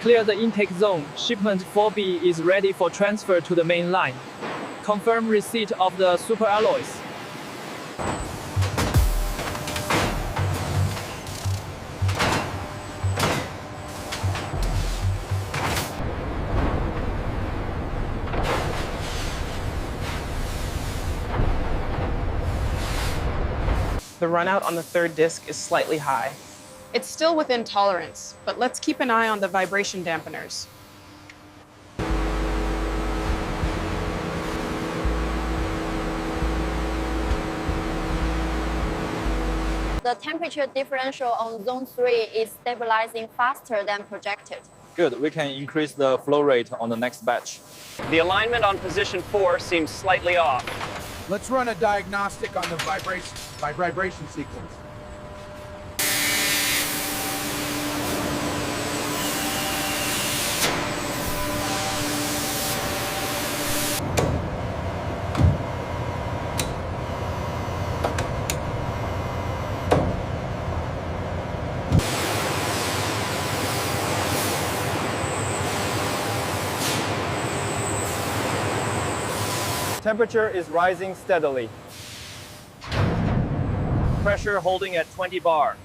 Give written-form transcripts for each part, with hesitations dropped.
Clear the intake zone. Shipment 4B is ready for transfer to the main line. Confirm receipt of the super alloys. The runout on the third disc is slightly high. It's still within tolerance, but let's keep an eye on the vibration dampeners. The temperature differential on zone 3 is stabilizing faster than projected. Good, we can increase the flow rate on the next batch. The alignment on position 4 seems slightly off. Let's run a diagnostic on the vibration sequence. Temperature is rising steadily. Pressure holding at 20 bar.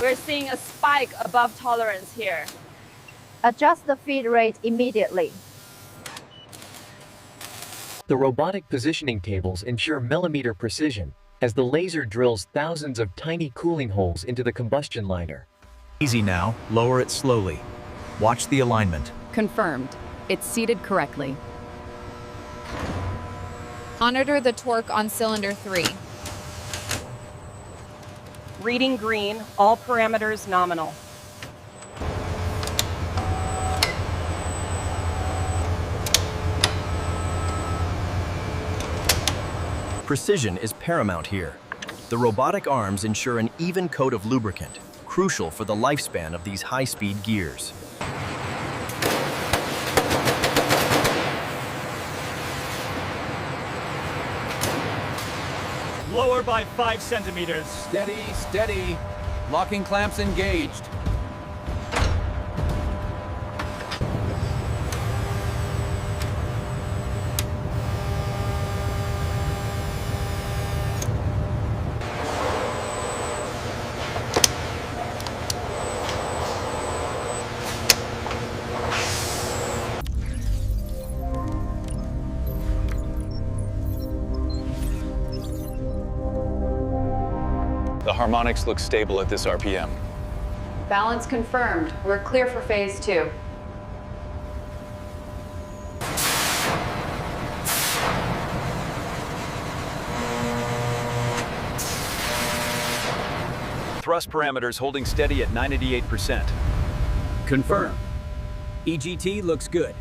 We're seeing a spike above tolerance here. Adjust the feed rate immediately. The robotic positioning tables ensure millimeter precision as the laser drills thousands of tiny cooling holes into the combustion liner. Easy now, lower it slowly. Watch the alignment. Confirmed. It's seated correctly. Monitor the torque on cylinder 3. Reading green, all parameters nominal. Precision is paramount here. The robotic arms ensure an even coat of lubricant, crucial for the lifespan of these high-speed gears. Lower by 5 centimeters. Steady, steady. Locking clamps engaged. The harmonics look stable at this RPM. Balance confirmed. We're clear for phase 2. Thrust parameters holding steady at 98%. Confirm. EGT looks good.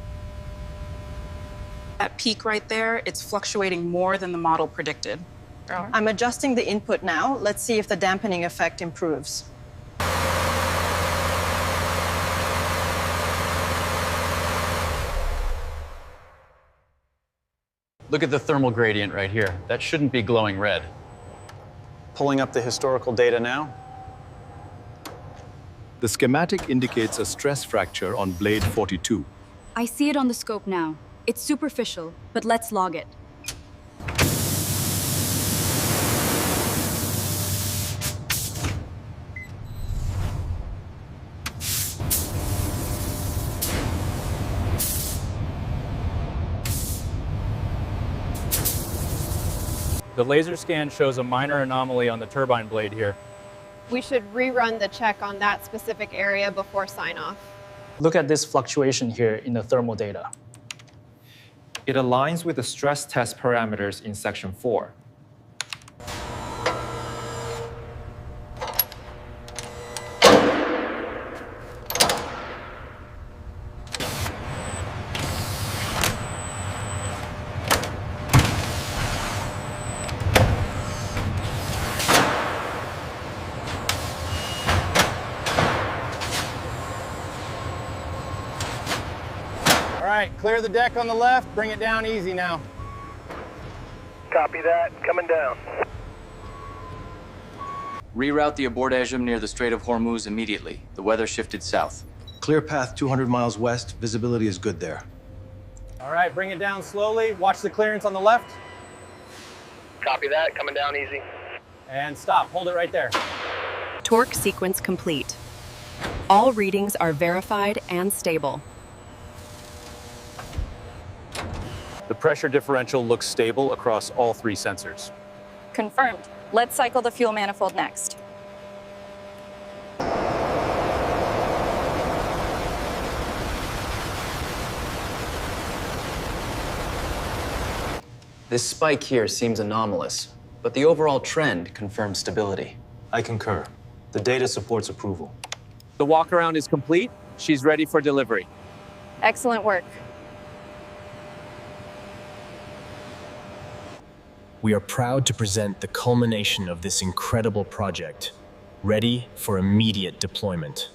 At peak right there, it's fluctuating more than the model predicted. I'm adjusting the input now. Let's see if the dampening effect improves. Look at the thermal gradient right here. That shouldn't be glowing red. Pulling up the historical data now. The schematic indicates a stress fracture on blade 42. I see it on the scope now. It's superficial, but let's log it. The laser scan shows a minor anomaly on the turbine blade here. We should rerun the check on that specific area before sign-off. Look at this fluctuation here in the thermal data. It aligns with the stress test parameters in section 4. right, clear the deck on the left, bring it down easy now. Copy that, coming down. Reroute the abordagem near the Strait of Hormuz immediately. The weather shifted south. Clear path 200 miles west. Visibility is good there. All right, bring it down slowly. Watch the clearance on the left. Copy that, coming down easy. And stop, hold it right there. Torque sequence complete. All readings are verified and stable. The pressure differential looks stable across all 3 sensors. Confirmed. Let's cycle the fuel manifold next. This spike here seems anomalous, but the overall trend confirms stability. I concur. The data supports approval. The walk-around is complete. She's ready for delivery. Excellent work. We are proud to present the culmination of this incredible project, ready for immediate deployment.